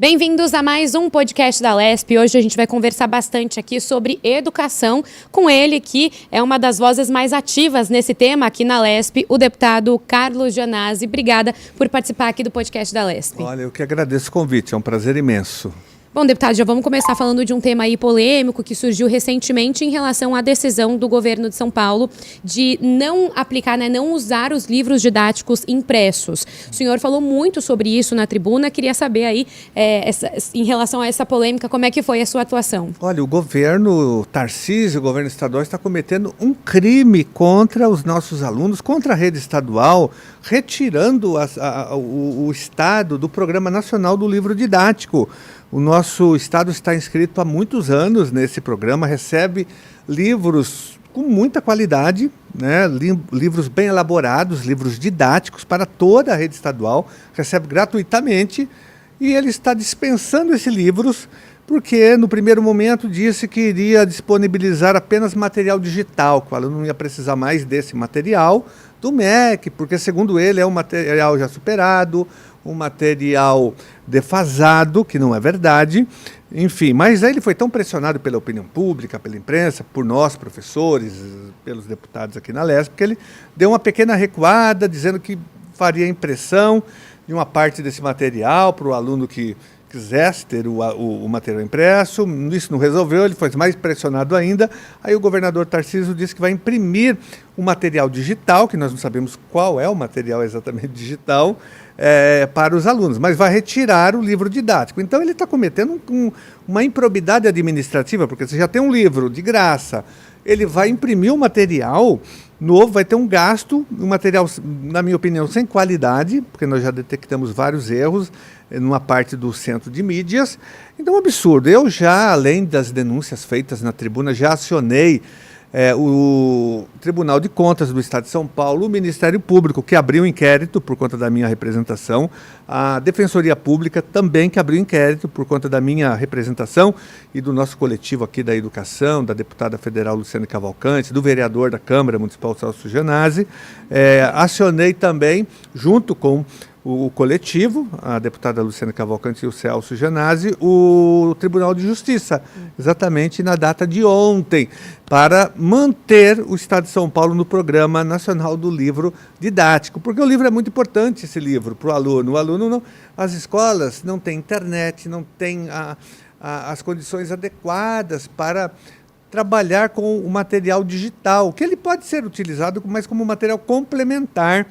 Bem-vindos a mais um podcast da LESP. Hoje a gente vai conversar bastante aqui sobre educação com ele, que é uma das vozes mais ativas nesse tema aqui na LESP, o deputado Carlos Gianazzi. Obrigada por participar aqui do podcast da LESP. Olha, eu que agradeço o convite, é um prazer imenso. Bom, deputado, já vamos começar falando de um tema aí polêmico que surgiu recentemente em relação à decisão do governo de São Paulo de não aplicar, não usar os livros didáticos impressos. O senhor falou muito sobre isso na tribuna, queria saber aí, em relação a essa polêmica, como é que foi a sua atuação? Olha, o governo Tarcísio, o governo estadual, está cometendo um crime contra os nossos alunos, contra a rede estadual, retirando o Estado do Programa Nacional do Livro Didático. O nosso estado está inscrito há muitos anos nesse programa, recebe livros com muita qualidade, né? Livros bem elaborados, livros didáticos para toda a rede estadual, recebe gratuitamente e ele está dispensando esses livros porque no primeiro momento disse que iria disponibilizar apenas material digital, que o aluno não ia precisar mais desse material do MEC, porque segundo ele é um material já superado, um material defasado, que não é verdade, enfim, mas aí ele foi tão pressionado pela opinião pública, pela imprensa, por nós, professores, pelos deputados aqui na LESP, que ele deu uma pequena recuada, dizendo que faria impressão de uma parte desse material para o aluno que quisesse ter o material impresso. Isso não resolveu, ele foi mais pressionado ainda. Aí o governador Tarcísio disse que vai imprimir o material digital, que nós não sabemos qual é o material exatamente digital, para os alunos, mas vai retirar o livro didático. Então ele está cometendo uma improbidade administrativa, porque você já tem um livro de graça, ele vai imprimir um material novo, vai ter um gasto, um material, na minha opinião, sem qualidade, porque nós já detectamos vários erros numa parte do centro de mídias. Então é um absurdo. Eu já, além das denúncias feitas na tribuna, já acionei o Tribunal de Contas do Estado de São Paulo, o Ministério Público, que abriu um inquérito por conta da minha representação, a Defensoria Pública também, que abriu inquérito por conta da minha representação e do nosso coletivo aqui da educação, da deputada federal Luciana Cavalcante, do vereador da Câmara Municipal Celso Gianazzi. Acionei também, junto com o coletivo, a deputada Luciana Cavalcante e o Celso Gianazzi, o Tribunal de Justiça, exatamente na data de ontem, para manter o Estado de São Paulo no Programa Nacional do Livro Didático, porque o livro é muito importante, esse livro, para o aluno. O aluno não, as escolas não têm internet, não têm as condições adequadas para trabalhar com o material digital, que ele pode ser utilizado, mas como material complementar.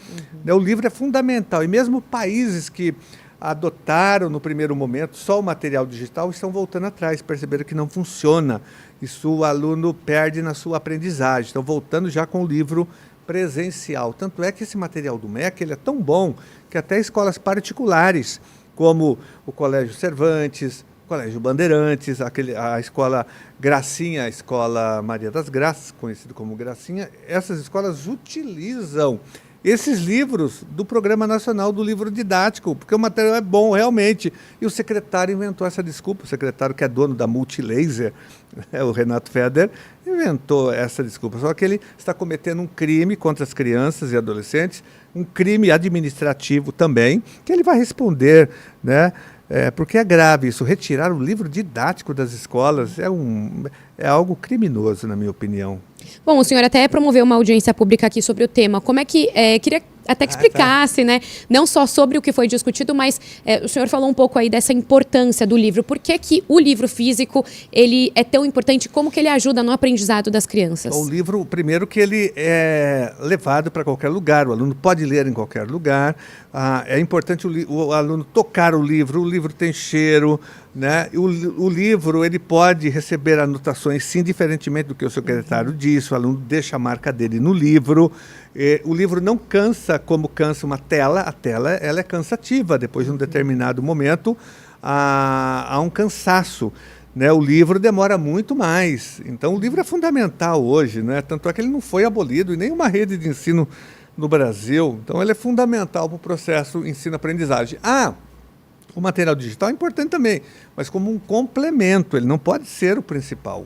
O livro é fundamental, e mesmo países que adotaram no primeiro momento só o material digital estão voltando atrás, perceberam que não funciona, isso o aluno perde na sua aprendizagem, estão voltando já com o livro presencial. Tanto é que esse material do MEC ele é tão bom que até escolas particulares, como o Colégio Cervantes, Colégio Bandeirantes, a Escola Gracinha, a Escola Maria das Graças, conhecido como Gracinha, essas escolas utilizam esses livros do Programa Nacional do Livro Didático, porque o material é bom realmente. E o secretário inventou essa desculpa, o secretário que é dono da Multilaser, o Renato Feder, inventou essa desculpa. Só que ele está cometendo um crime contra as crianças e adolescentes, um crime administrativo também, que ele vai responder, né? Porque é grave isso, retirar o livro didático das escolas é algo criminoso, na minha opinião. Bom, o senhor até promoveu uma audiência pública aqui sobre o tema. Como é que, queria até que explicasse, né, não só sobre o que foi discutido, mas o senhor falou um pouco aí dessa importância do livro. Por que que o livro físico ele é tão importante? Como que ele ajuda no aprendizado das crianças? O livro, primeiro que ele é levado para qualquer lugar, o aluno pode ler em qualquer lugar. É importante o aluno tocar o livro tem cheiro, né? O livro ele pode receber anotações, sim, diferentemente do que o secretário disse, o aluno deixa a marca dele no livro. O livro não cansa como cansa uma tela, a tela ela é cansativa, depois de um determinado momento há um cansaço, né? O livro demora muito mais, então o livro é fundamental hoje, né? Tanto é que ele não foi abolido em nenhuma rede de ensino no Brasil, então ele é fundamental para o processo ensino-aprendizagem. O material digital é importante também, mas como um complemento, ele não pode ser o principal.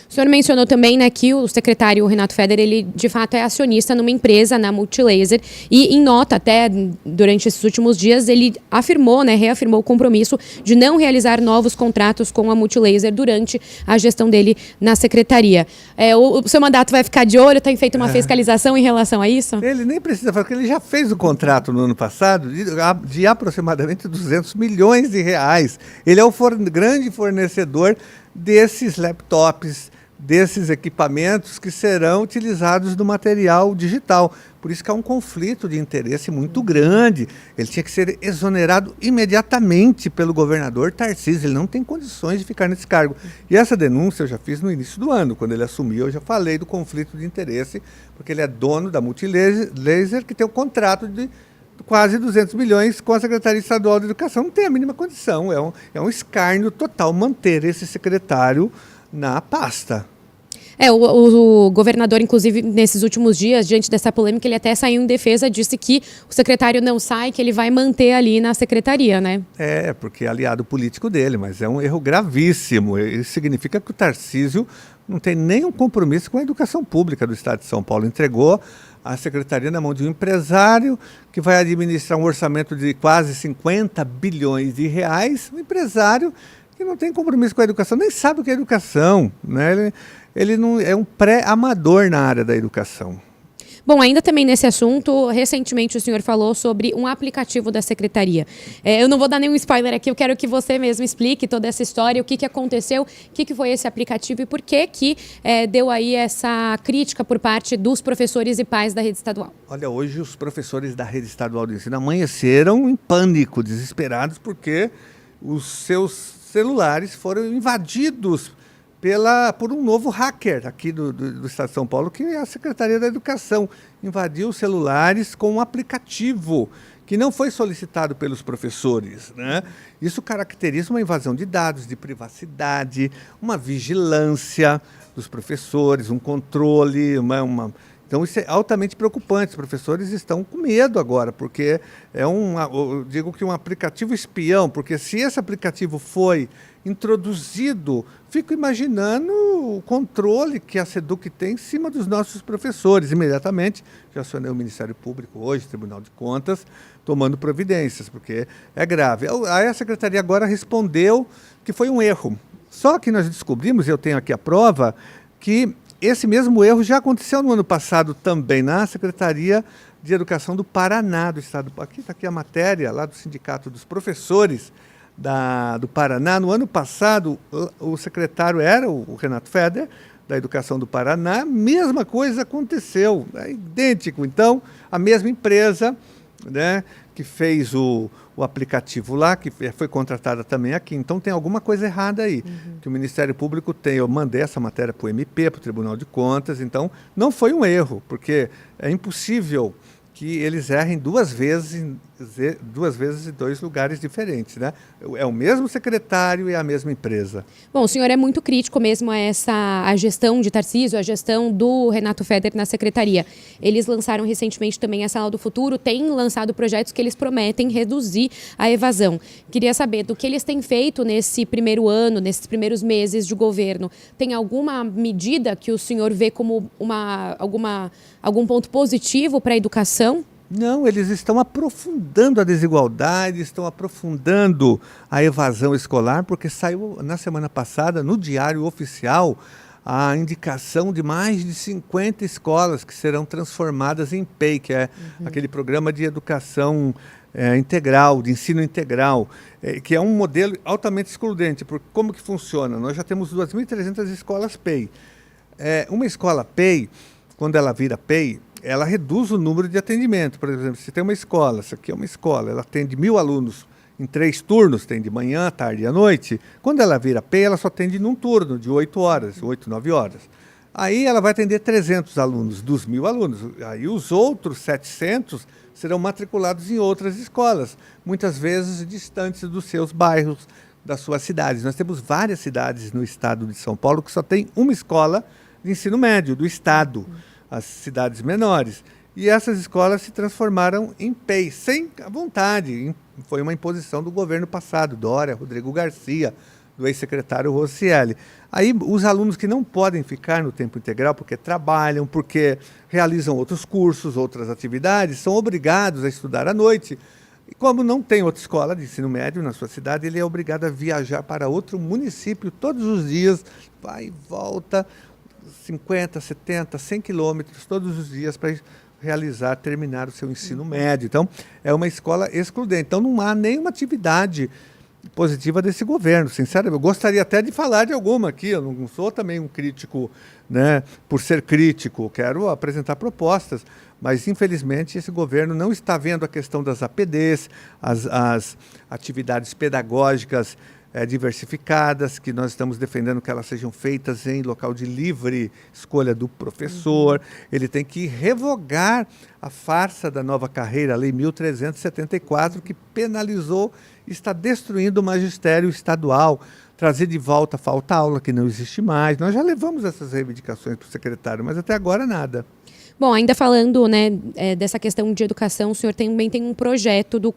O O senhor mencionou também, né, que o secretário Renato Feder, ele de fato é acionista numa empresa, na Multilaser, e em nota até durante esses últimos dias ele afirmou, né, reafirmou o compromisso de não realizar novos contratos com a Multilaser durante a gestão dele na secretaria. O seu mandato vai ficar de olho, tem feito uma fiscalização em relação a isso? Ele nem precisa falar, porque ele já fez o contrato no ano passado de aproximadamente 200 milhões de reais. Ele é o grande fornecedor desses laptops, desses equipamentos que serão utilizados no material digital. Por isso que há um conflito de interesse muito grande. Ele tinha que ser exonerado imediatamente pelo governador Tarcísio. Ele não tem condições de ficar nesse cargo. E essa denúncia eu já fiz no início do ano. Quando ele assumiu, eu já falei do conflito de interesse, porque ele é dono da Multilaser, que tem um contrato de quase 200 milhões com a Secretaria Estadual de Educação. Não tem a mínima condição. É um escárnio total manter esse secretário na pasta. O governador, inclusive, nesses últimos dias, diante dessa polêmica, ele até saiu em defesa, disse que o secretário não sai, que ele vai manter ali na secretaria, né? Porque é aliado político dele, mas é um erro gravíssimo. Isso significa que o Tarcísio não tem nenhum compromisso com a educação pública do Estado de São Paulo. Entregou a secretaria na mão de um empresário que vai administrar um orçamento de quase 50 bilhões de reais, um empresário que não tem compromisso com a educação, nem sabe o que é educação, né? Ele não é um pré-amador na área da educação. Bom, ainda também nesse assunto, recentemente o senhor falou sobre um aplicativo da secretaria. Eu não vou dar nenhum spoiler aqui, eu quero que você mesmo explique toda essa história, o que aconteceu, o que foi esse aplicativo e por que deu aí essa crítica por parte dos professores e pais da rede estadual. Olha, hoje os professores da rede estadual de ensino amanheceram em pânico, desesperados, porque os seus celulares foram invadidos por um novo hacker aqui do Estado de São Paulo, que é a Secretaria da Educação. Invadiu os celulares com um aplicativo que não foi solicitado pelos professores, né? Isso caracteriza uma invasão de dados, de privacidade, uma vigilância dos professores, um controle, Então isso é altamente preocupante. Os professores estão com medo agora, porque eu digo que um aplicativo espião, porque se esse aplicativo foi introduzido, fico imaginando o controle que a SEDUC tem em cima dos nossos professores. Imediatamente, já acionei o Ministério Público hoje, Tribunal de Contas, tomando providências, porque é grave. Aí a Secretaria agora respondeu que foi um erro. Só que nós descobrimos, e eu tenho aqui a prova, que esse mesmo erro já aconteceu no ano passado também, na Secretaria de Educação do Paraná, do Estado. Aqui está aqui a matéria lá do Sindicato dos Professores do Paraná. No ano passado, o secretário era o Renato Feder, da Educação do Paraná. Mesma coisa aconteceu, é idêntico. Então, a mesma empresa, né, que fez o aplicativo lá, que foi contratada também aqui. Então tem alguma coisa errada aí, que o Ministério Público tem. Eu mandei essa matéria para o MP, para o Tribunal de Contas, então não foi um erro, porque é impossível que eles errem duas vezes em dois lugares diferentes, né? É o mesmo secretário e a mesma empresa. Bom, o senhor é muito crítico mesmo a gestão de Tarcísio, a gestão do Renato Feder na secretaria. Eles lançaram recentemente também a Sala do Futuro, têm lançado projetos que eles prometem reduzir a evasão. Queria saber do que eles têm feito nesse primeiro ano, nesses primeiros meses de governo. Tem alguma medida que o senhor vê como algum ponto positivo para a educação? Não, eles estão aprofundando a desigualdade, estão aprofundando a evasão escolar, porque saiu na semana passada, no Diário Oficial, a indicação de mais de 50 escolas que serão transformadas em PEI, que é aquele programa de educação integral, de ensino integral, que é um modelo altamente excludente, porque como que funciona? Nós já temos 2.300 escolas PEI. Uma escola PEI, quando ela vira PEI, ela reduz o número de atendimento. Por exemplo, se tem uma escola, essa aqui é uma escola, ela atende 1.000 alunos em 3 turnos, tem de manhã, tarde e à noite. Quando ela vira PEI, ela só atende num turno, de 8 horas, 8, 9 horas. Aí ela vai atender 300 alunos, dos 1.000 alunos. Aí os outros 700 serão matriculados em outras escolas, muitas vezes distantes dos seus bairros, das suas cidades. Nós temos várias cidades no estado de São Paulo que só tem uma escola de ensino médio do estado, as cidades menores. E essas escolas se transformaram em PEI, sem vontade. Foi uma imposição do governo passado, Dória, Rodrigo Garcia, do ex-secretário Rocieli. Aí os alunos que não podem ficar no tempo integral porque trabalham, porque realizam outros cursos, outras atividades, são obrigados a estudar à noite. E como não tem outra escola de ensino médio na sua cidade, ele é obrigado a viajar para outro município todos os dias, vai e volta 50, 70, 100 quilômetros todos os dias para terminar o seu ensino médio. Então, é uma escola excludente. Então, não há nenhuma atividade positiva desse governo, sinceramente. Eu gostaria até de falar de alguma aqui, eu não sou também um crítico, né, por ser crítico, quero apresentar propostas, mas infelizmente esse governo não está vendo a questão das APDs, as atividades pedagógicas diversificadas, que nós estamos defendendo que elas sejam feitas em local de livre escolha do professor. Ele tem que revogar a farsa da nova carreira, a Lei 1374, que penalizou e está destruindo o magistério estadual, trazer de volta a falta-aula, que não existe mais. Nós já levamos essas reivindicações para o secretário, mas até agora nada. Bom, ainda falando, né, dessa questão de educação, o senhor também tem um projeto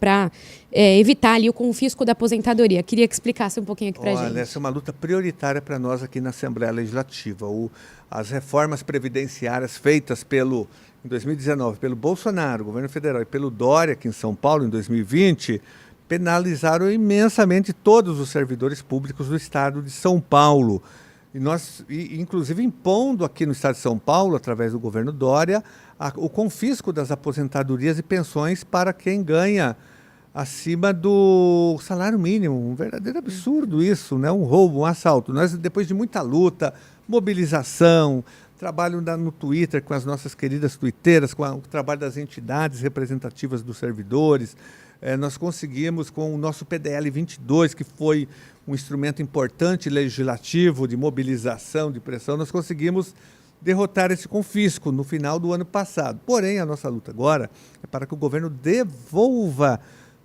para evitar ali o confisco da aposentadoria. Queria que explicasse um pouquinho aqui para a gente. Olha, essa é uma luta prioritária para nós aqui na Assembleia Legislativa. As reformas previdenciárias feitas em 2019 pelo Bolsonaro, governo federal, e pelo Dória aqui em São Paulo em 2020, penalizaram imensamente todos os servidores públicos do estado de São Paulo. E nós, inclusive, impondo aqui no estado de São Paulo, através do governo Dória, o confisco das aposentadorias e pensões para quem ganha acima do salário mínimo. Um verdadeiro absurdo isso, né? Um roubo, um assalto. Nós, depois de muita luta, mobilização, trabalho no Twitter com as nossas queridas tuiteiras, com o trabalho das entidades representativas dos servidores, nós conseguimos com o nosso PDL 22, que foi um instrumento importante legislativo de mobilização, de pressão, nós conseguimos derrotar esse confisco no final do ano passado. Porém, a nossa luta agora é para que o governo devolva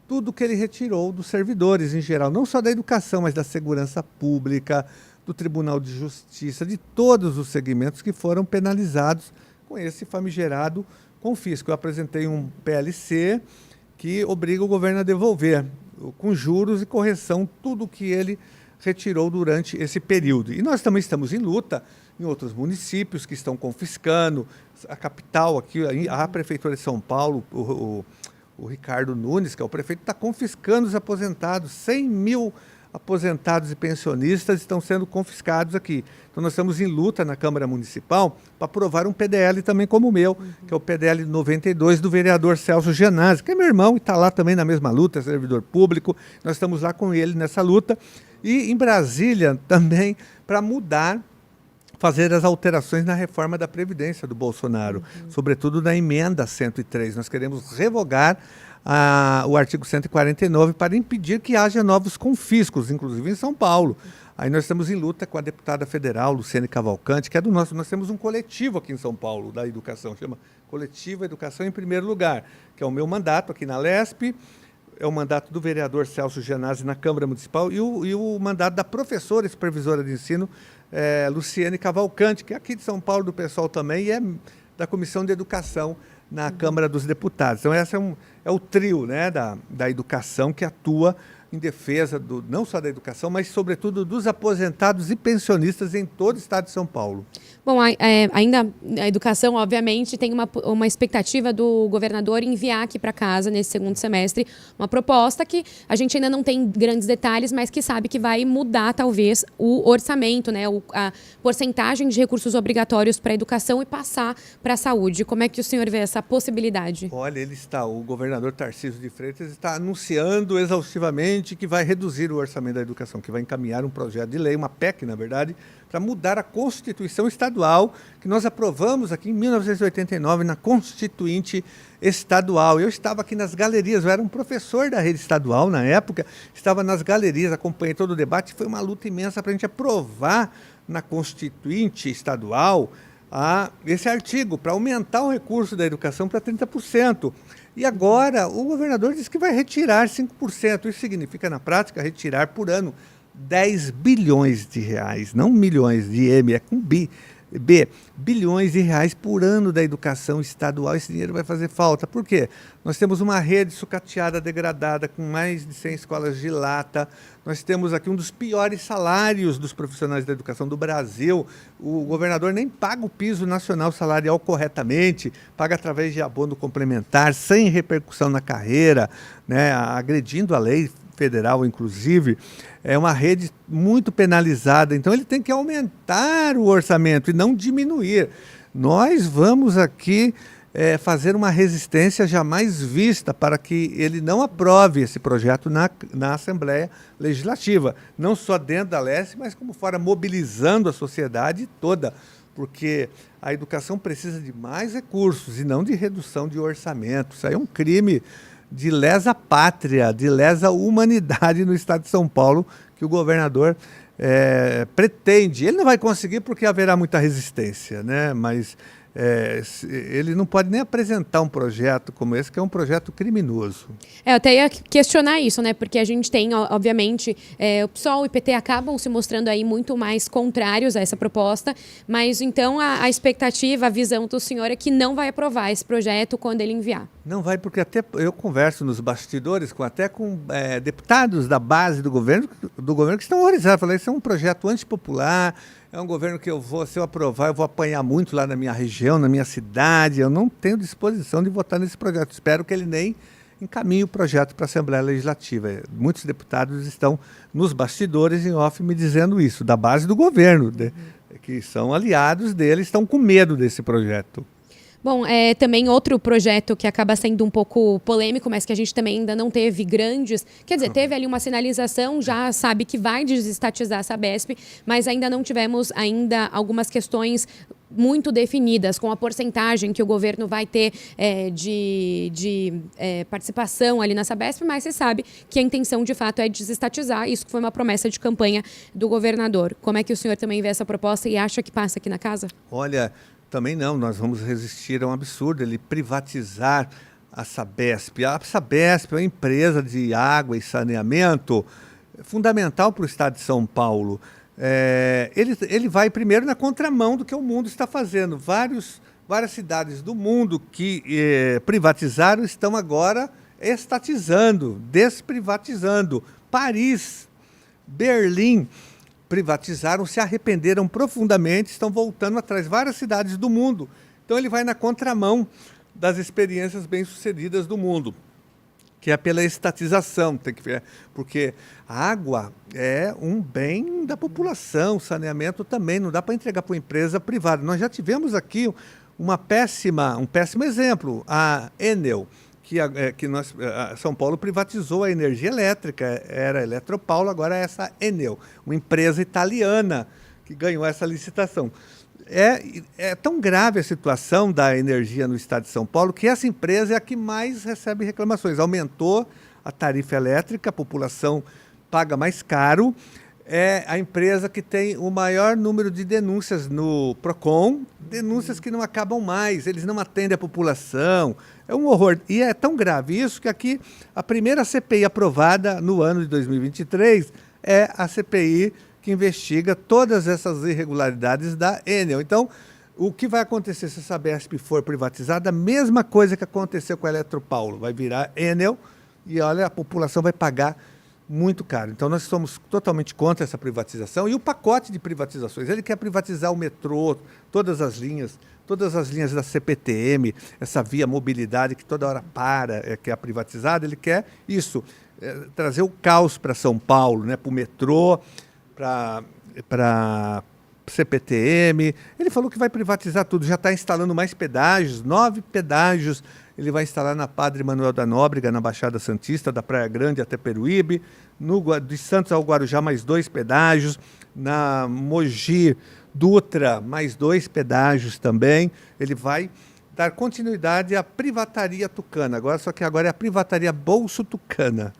tudo que ele retirou dos servidores em geral, não só da educação, mas da segurança pública, do Tribunal de Justiça, de todos os segmentos que foram penalizados com esse famigerado confisco. Eu apresentei um PLC que obriga o governo a devolver, com juros e correção, tudo que ele retirou durante esse período. E nós também estamos em luta em outros municípios que estão confiscando. A capital aqui, a Prefeitura de São Paulo, o Ricardo Nunes, que é o prefeito, está confiscando os aposentados. 100 mil aposentados e pensionistas estão sendo confiscados aqui. Então nós estamos em luta na Câmara Municipal para aprovar um PDL também como o meu, que é o PDL 92 do vereador Celso Genasi, que é meu irmão e está lá também na mesma luta, é servidor público. Nós estamos lá com ele nessa luta. E em Brasília também para mudar, fazer as alterações na reforma da Previdência do Bolsonaro, sobretudo na emenda 103. Nós queremos revogar o artigo 149 para impedir que haja novos confiscos, inclusive em São Paulo. Aí nós estamos em luta com a deputada federal, Luciane Cavalcante, que é do nosso. Nós temos um coletivo aqui em São Paulo da educação, chama Coletivo Educação em Primeiro Lugar, que é o meu mandato aqui na LESP, é o mandato do vereador Celso Genasi na Câmara Municipal e o mandato da professora e supervisora de ensino, Luciane Cavalcante, que é aqui de São Paulo, do pessoal também, e é da Comissão de Educação na Câmara dos Deputados. Então, esse é o trio, né, da educação que atua em defesa não só da educação, mas, sobretudo, dos aposentados e pensionistas em todo o estado de São Paulo. Bom, ainda a educação, obviamente, tem uma expectativa do governador enviar aqui para casa, nesse segundo semestre, uma proposta que a gente ainda não tem grandes detalhes, mas que sabe que vai mudar, talvez, o orçamento, né, a porcentagem de recursos obrigatórios para a educação e passar para a saúde. Como é que o senhor vê essa possibilidade? Olha, o governador Tarcísio de Freitas está anunciando exaustivamente que vai reduzir o orçamento da educação, que vai encaminhar um projeto de lei, uma PEC, na verdade, para mudar a Constituição Estadual, que nós aprovamos aqui em 1989, na Constituinte Estadual. Eu estava aqui nas galerias, eu era um professor da rede estadual na época, estava nas galerias, acompanhei todo o debate, foi uma luta imensa para a gente aprovar na Constituinte Estadual esse artigo, para aumentar o recurso da educação para 30%. E agora o governador diz que vai retirar 5%. Isso significa, na prática, retirar por ano 10 bilhões de reais, não milhões de M, é com bi, B, bilhões de reais por ano da educação estadual. Esse dinheiro vai fazer falta. Por quê? Nós temos uma rede sucateada, degradada, com mais de 100 escolas de lata. Nós temos aqui um dos piores salários dos profissionais da educação do Brasil. O governador nem paga o piso nacional salarial corretamente, paga através de abono complementar, sem repercussão na carreira, né, agredindo a lei federal, inclusive. É uma rede muito penalizada, então ele tem que aumentar o orçamento e não diminuir. Nós vamos aqui fazer uma resistência jamais vista para que ele não aprove esse projeto na Assembleia Legislativa, não só dentro da Leste, mas como fora, mobilizando a sociedade toda, porque a educação precisa de mais recursos e não de redução de orçamento. Isso aí é um crime de lesa pátria, de lesa humanidade no estado de São Paulo, que o governador pretende. Ele não vai conseguir porque haverá muita resistência, né? Mas ele não pode nem apresentar um projeto como esse, que é um projeto criminoso. Eu até ia questionar isso, né? Porque a gente tem, obviamente, o PSOL e o PT acabam se mostrando aí muito mais contrários a essa proposta, mas então a expectativa, a visão do senhor é que não vai aprovar esse projeto quando ele enviar. Não vai, porque até eu converso nos bastidores até com deputados da base do governo que estão horrorizados. Falei, isso é um projeto antipopular, é um governo que se eu aprovar, eu vou apanhar muito lá na minha região, na minha cidade. Eu não tenho disposição de votar nesse projeto. Espero que ele nem encaminhe o projeto para a Assembleia Legislativa. Muitos deputados estão nos bastidores em off me dizendo isso, da base do governo, que são aliados dele, estão com medo desse projeto. Bom, também outro projeto que acaba sendo um pouco polêmico, mas que a gente também ainda não teve grandes... Quer dizer, teve ali uma sinalização, já sabe que vai desestatizar a Sabesp, mas ainda não tivemos algumas questões muito definidas, com a porcentagem que o governo vai ter de participação ali na Sabesp, mas você sabe que a intenção, de fato, é desestatizar. Isso foi uma promessa de campanha do governador. Como é que o senhor também vê essa proposta e acha que passa aqui na casa? Olha... Também não, nós vamos resistir a um absurdo, ele privatizar a Sabesp. A Sabesp é uma empresa de água e saneamento fundamental para o estado de São Paulo. Ele vai primeiro na contramão do que o mundo está fazendo. Várias cidades do mundo que privatizaram estão agora estatizando, desprivatizando. Paris, Berlim... privatizaram, se arrependeram profundamente, estão voltando atrás, várias cidades do mundo. Então ele vai na contramão das experiências bem-sucedidas do mundo, que é pela estatização, porque a água é um bem da população, saneamento também, não dá para entregar para uma empresa privada. Nós já tivemos aqui um péssimo exemplo, a Enel, São Paulo privatizou a energia elétrica, era a Eletropaulo, agora é essa Enel, uma empresa italiana que ganhou essa licitação. É tão grave a situação da energia no estado de São Paulo que essa empresa é a que mais recebe reclamações. Aumentou a tarifa elétrica, a população paga mais caro, é a empresa que tem o maior número de denúncias no PROCON, denúncias que não acabam mais, eles não atendem a população, é um horror. E é tão grave isso que aqui a primeira CPI aprovada no ano de 2023 é a CPI que investiga todas essas irregularidades da Enel. Então, o que vai acontecer se a Sabesp for privatizada? A mesma coisa que aconteceu com a Eletropaulo, vai virar Enel e olha, a população vai pagar muito caro. Então, nós somos totalmente contra essa privatização e o pacote de privatizações. Ele quer privatizar o metrô, todas as linhas da CPTM, essa via mobilidade que toda hora que é privatizada. Ele quer isso, trazer o caos para São Paulo, né, para o metrô, para CPTM. Ele falou que vai privatizar tudo, já está instalando mais pedágios, 9 pedágios. Ele vai instalar na Padre Manuel da Nóbrega, na Baixada Santista, da Praia Grande até Peruíbe, de Santos ao Guarujá, mais 2 pedágios, na Mogi Dutra, mais 2 pedágios também. Ele vai dar continuidade à privataria tucana, só que agora é a privataria Bolso Tucana.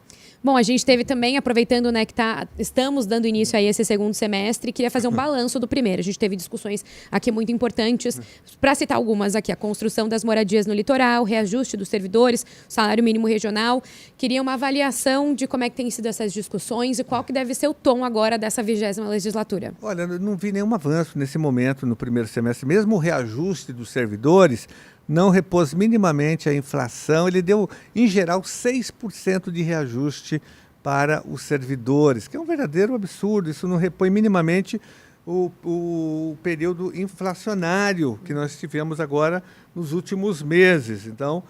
Bom, a gente teve também, aproveitando, né, que estamos dando início a esse segundo semestre, queria fazer um balanço do primeiro. A gente teve discussões aqui muito importantes, para citar algumas aqui, a construção das moradias no litoral, reajuste dos servidores, salário mínimo regional. Queria uma avaliação de como é que tem sido essas discussões e qual que deve ser o tom agora dessa 20ª legislatura. Olha, eu não vi nenhum avanço nesse momento no primeiro semestre. Mesmo o reajuste dos servidores não repôs minimamente a inflação. Ele deu, em geral, 6% de reajuste para os servidores, que é um verdadeiro absurdo. Isso não repõe minimamente o período inflacionário que nós tivemos agora nos últimos meses. Então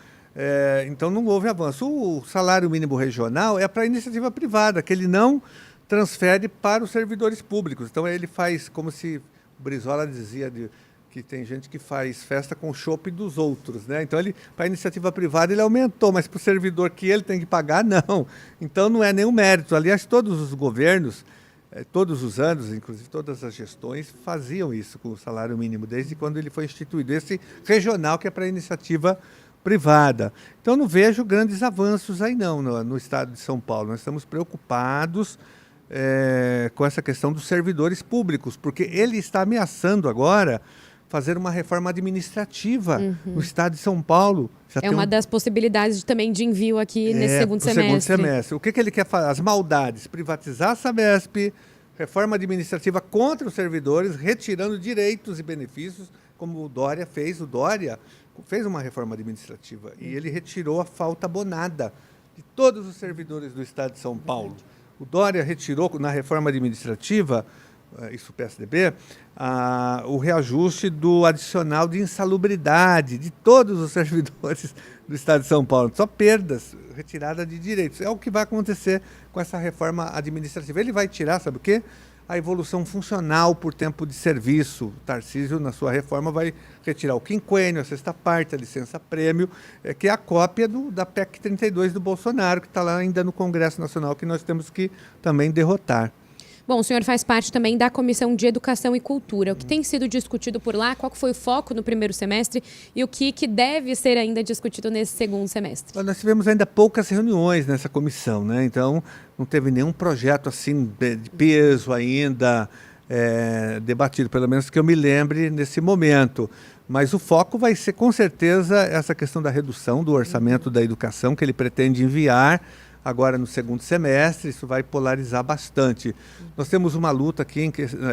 não houve avanço. O salário mínimo regional é para a iniciativa privada, que ele não transfere para os servidores públicos. Então ele faz, como se o Brizola dizia, que tem gente que faz festa com o chopp dos outros, né? Então para a iniciativa privada ele aumentou, mas para o servidor que ele tem que pagar, não. Então não é nenhum mérito. Aliás, todos os governos, todos os anos, inclusive todas as gestões, faziam isso com o salário mínimo, desde quando ele foi instituído. Esse regional que é para a iniciativa privada. Então não vejo grandes avanços aí não, no estado de São Paulo. Nós estamos preocupados com essa questão dos servidores públicos, porque ele está ameaçando agora fazer uma reforma administrativa no estado de São Paulo. É uma das possibilidades também de envio aqui nesse segundo semestre. O que ele quer fazer? As maldades, privatizar a Sabesp, reforma administrativa contra os servidores, retirando direitos e benefícios, como o Dória fez. O Dória fez uma reforma administrativa e ele retirou a falta abonada de todos os servidores do estado de São Paulo. O Dória retirou, na reforma administrativa, isso o PSDB, o reajuste do adicional de insalubridade de todos os servidores do estado de São Paulo. Só perdas, retirada de direitos. É o que vai acontecer com essa reforma administrativa. Ele vai tirar, sabe o quê? A evolução funcional por tempo de serviço. O Tarcísio, na sua reforma, vai retirar o quinquênio, a sexta parte, a licença-prêmio, que é a cópia da PEC 32 do Bolsonaro, que está lá ainda no Congresso Nacional, que nós temos que também derrotar. Bom, o senhor faz parte também da Comissão de Educação e Cultura. O que tem sido discutido por lá? Qual foi o foco no primeiro semestre? E o que deve ser ainda discutido nesse segundo semestre? Nós tivemos ainda poucas reuniões nessa comissão, né? Então, não teve nenhum projeto assim de peso ainda debatido, pelo menos que eu me lembre nesse momento. Mas o foco vai ser, com certeza, essa questão da redução do orçamento da educação que ele pretende enviar agora no segundo semestre. Isso vai polarizar bastante. Nós temos uma luta aqui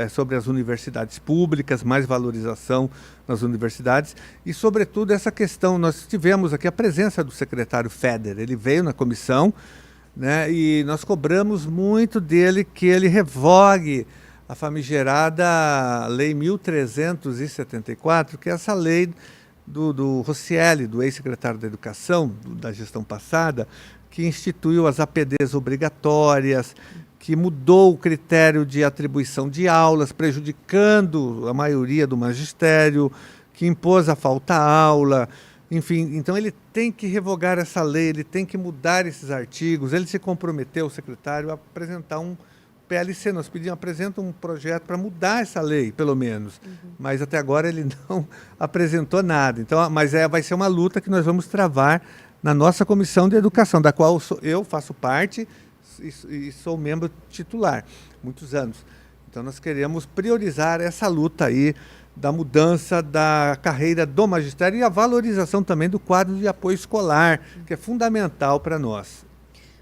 sobre as universidades públicas, mais valorização nas universidades e, sobretudo, essa questão, nós tivemos aqui a presença do secretário Feder, ele veio na comissão, né, e nós cobramos muito dele que ele revogue a famigerada Lei 1374, que é essa lei do Roscielli, do ex-secretário da Educação, da gestão passada, que instituiu as APDs obrigatórias, que mudou o critério de atribuição de aulas, prejudicando a maioria do magistério, que impôs a falta-aula. Enfim, então ele tem que revogar essa lei, ele tem que mudar esses artigos. Ele se comprometeu, o secretário, a apresentar um PLC. Nós pedimos, apresenta um projeto para mudar essa lei, pelo menos. Mas até agora ele não apresentou nada. Então, mas vai ser uma luta que nós vamos travar na nossa Comissão de Educação, da qual eu faço parte e sou membro titular, muitos anos. Então nós queremos priorizar essa luta aí da mudança da carreira do magistério e a valorização também do quadro de apoio escolar, que é fundamental para nós.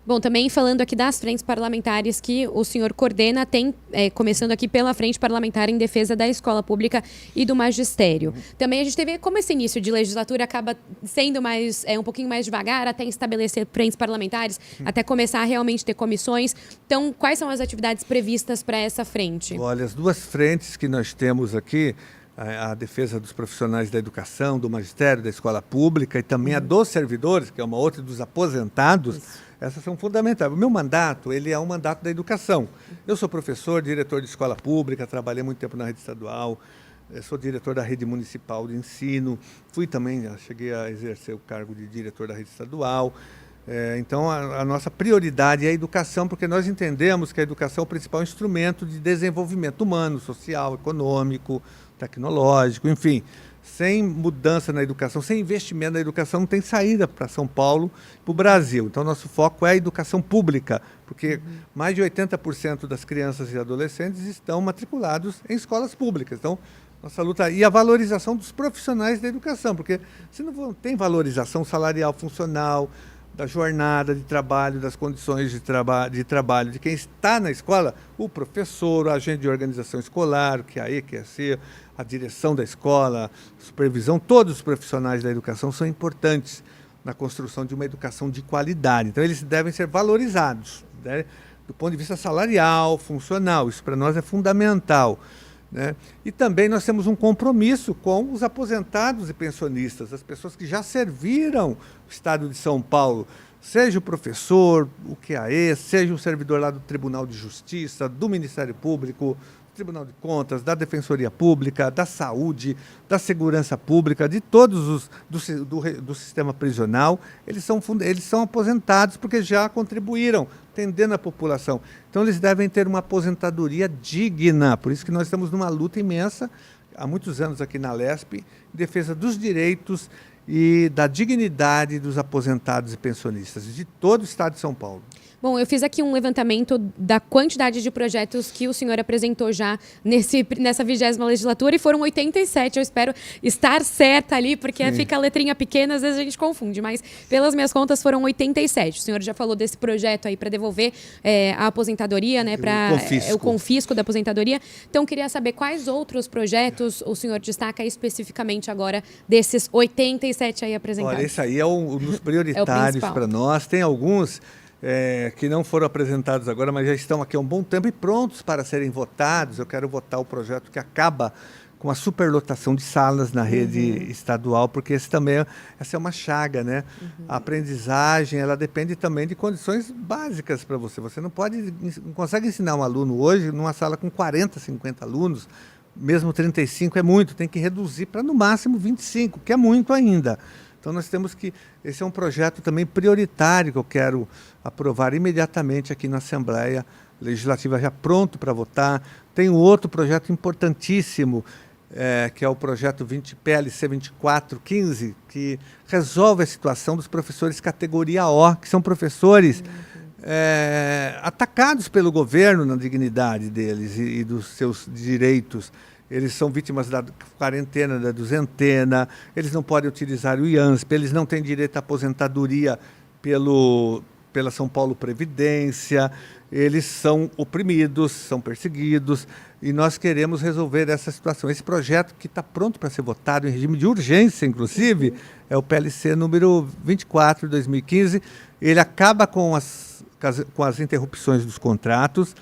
Bom, também falando aqui das frentes parlamentares que o senhor coordena, tem, começando aqui pela Frente Parlamentar em Defesa da Escola Pública e do Magistério. Também a gente teve, como esse início de legislatura acaba sendo um pouquinho mais devagar, até estabelecer frentes parlamentares, até começar a realmente ter comissões. Então, quais são as atividades previstas para essa frente? Olha, as duas frentes que nós temos aqui, a defesa dos profissionais da educação, do magistério, da escola pública e também a dos servidores, que é uma outra, dos aposentados. Isso. Essas são fundamentais. O meu mandato, ele é um mandato da educação. Eu sou professor, diretor de escola pública, trabalhei muito tempo na rede estadual, sou diretor da rede municipal de ensino, cheguei a exercer o cargo de diretor da rede estadual. Então, a nossa prioridade é a educação, porque nós entendemos que a educação é o principal instrumento de desenvolvimento humano, social, econômico, tecnológico, enfim. Sem mudança na educação, sem investimento na educação, não tem saída para São Paulo e para o Brasil. Então, nosso foco é a educação pública, porque mais de 80% das crianças e adolescentes estão matriculados em escolas públicas. Então, nossa luta e a valorização dos profissionais da educação, porque se não tem valorização salarial, funcional, da jornada de trabalho, das condições de trabalho de quem está na escola, o professor, o agente de organização escolar, que é a EQC, a direção da escola, a supervisão, todos os profissionais da educação são importantes na construção de uma educação de qualidade. Então, eles devem ser valorizados, né, do ponto de vista salarial, funcional. Isso para nós é fundamental. Né? E também nós temos um compromisso com os aposentados e pensionistas, as pessoas que já serviram o Estado de São Paulo, seja o professor, o QAE, seja um servidor lá do Tribunal de Justiça, do Ministério Público, do Tribunal de Contas, da Defensoria Pública, da Saúde, da Segurança Pública, de todos os do sistema prisional, eles são aposentados porque já contribuíram, atendendo a população. Então, eles devem ter uma aposentadoria digna. Por isso que nós estamos numa luta imensa, há muitos anos aqui na Lesp, em defesa dos direitos e da dignidade dos aposentados e pensionistas de todo o estado de São Paulo. Bom, eu fiz aqui um levantamento da quantidade de projetos que o senhor apresentou já nessa 20ª legislatura e foram 87. Eu espero estar certa ali, porque fica a letrinha pequena, às vezes a gente confunde, mas pelas minhas contas foram 87. O senhor já falou desse projeto aí para devolver a aposentadoria, né, para o confisco da aposentadoria. Então, queria saber quais outros projetos o senhor destaca especificamente agora desses 87 aí apresentados. Olha, esse aí é um dos prioritários para nós. Tem alguns que não foram apresentados agora, mas já estão aqui há um bom tempo e prontos para serem votados. Eu quero votar o projeto que acaba com a superlotação de salas na rede estadual, porque essa é uma chaga, né? A aprendizagem, ela depende também de condições básicas para você. Você não consegue ensinar um aluno hoje numa sala com 40, 50 alunos, mesmo 35 é muito, tem que reduzir para no máximo 25, que é muito ainda. Então, nós temos que... Esse é um projeto também prioritário que eu quero aprovar imediatamente aqui na Assembleia Legislativa, já pronto para votar. Tem um outro projeto importantíssimo, que é o projeto PLC 2415, que resolve a situação dos professores categoria O, que são professores atacados pelo governo na dignidade deles e dos seus direitos. Eles são vítimas da quarentena, da duzentena, eles não podem utilizar o IANSP, eles não têm direito à aposentadoria pela São Paulo Previdência, eles são oprimidos, são perseguidos, e nós queremos resolver essa situação. Esse projeto, que está pronto para ser votado em regime de urgência, inclusive, é o PLC número 24 de 2015, ele acaba com as interrupções dos contratos,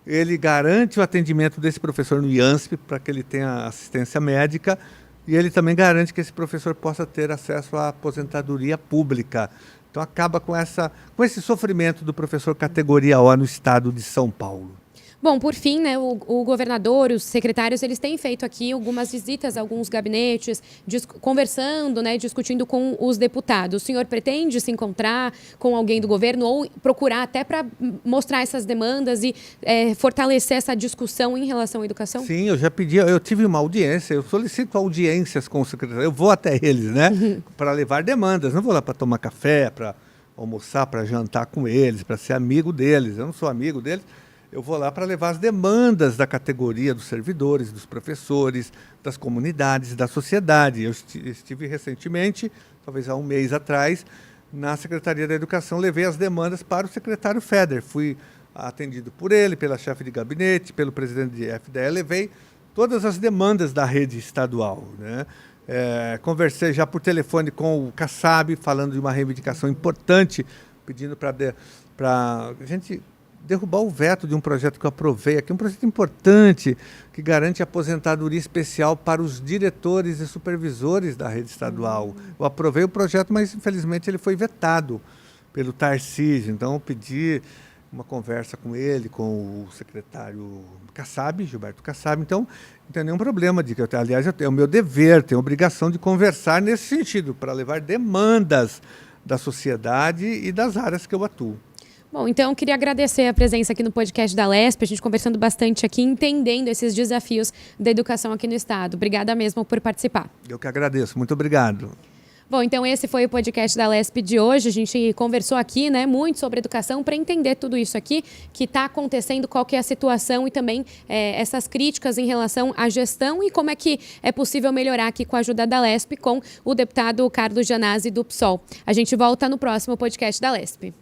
ele garante o atendimento desse professor no IANSP para que ele tenha assistência médica e ele também garante que esse professor possa ter acesso à aposentadoria pública. Então acaba com esse sofrimento do professor categoria O no estado de São Paulo. Bom, por fim, né, o governador, os secretários, eles têm feito aqui algumas visitas a alguns gabinetes, conversando, né, discutindo com os deputados. O senhor pretende se encontrar com alguém do governo ou procurar até para mostrar essas demandas e fortalecer essa discussão em relação à educação? Sim, eu já pedi, eu tive uma audiência, eu solicito audiências com o secretário, eu vou até eles, né, para levar demandas. Não vou lá para tomar café, para almoçar, para jantar com eles, para ser amigo deles. Eu não sou amigo deles. Eu vou lá para levar as demandas da categoria dos servidores, dos professores, das comunidades, da sociedade. Eu estive recentemente, talvez há um mês atrás, na Secretaria da Educação, levei as demandas para o secretário Feder. Fui atendido por ele, pela chefe de gabinete, pelo presidente de FDE, levei todas as demandas da rede estadual, né? Conversei já por telefone com o Kassab, falando de uma reivindicação importante, pedindo para a gente derrubar o veto de um projeto que eu aprovei aqui, um projeto importante que garante aposentadoria especial para os diretores e supervisores da rede estadual. Eu aprovei o projeto, mas infelizmente ele foi vetado pelo Tarcísio. Então eu pedi uma conversa com ele, com o secretário Kassab, Gilberto Kassab. Então não tem nenhum problema aliás, é o meu dever, tenho a obrigação de conversar nesse sentido, para levar demandas da sociedade e das áreas que eu atuo. Bom, então eu queria agradecer a presença aqui no podcast da Lesp, a gente conversando bastante aqui, entendendo esses desafios da educação aqui no estado. Obrigada mesmo por participar. Eu que agradeço, muito obrigado. Bom, então esse foi o podcast da Lesp de hoje. A gente conversou aqui, né, muito sobre educação para entender tudo isso aqui que está acontecendo, qual que é a situação e também essas críticas em relação à gestão e como é que é possível melhorar aqui com a ajuda da Lesp com o deputado Carlos Gianazzi do PSOL. A gente volta no próximo podcast da Lesp.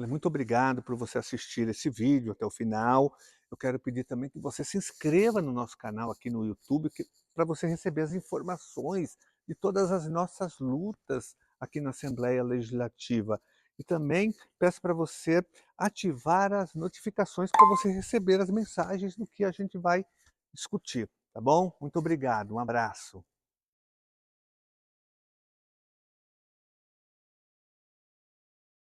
Muito obrigado por você assistir esse vídeo até o final. Eu quero pedir também que você se inscreva no nosso canal aqui no YouTube para você receber as informações de todas as nossas lutas aqui na Assembleia Legislativa. E também peço para você ativar as notificações para você receber as mensagens do que a gente vai discutir, tá bom? Muito obrigado, um abraço.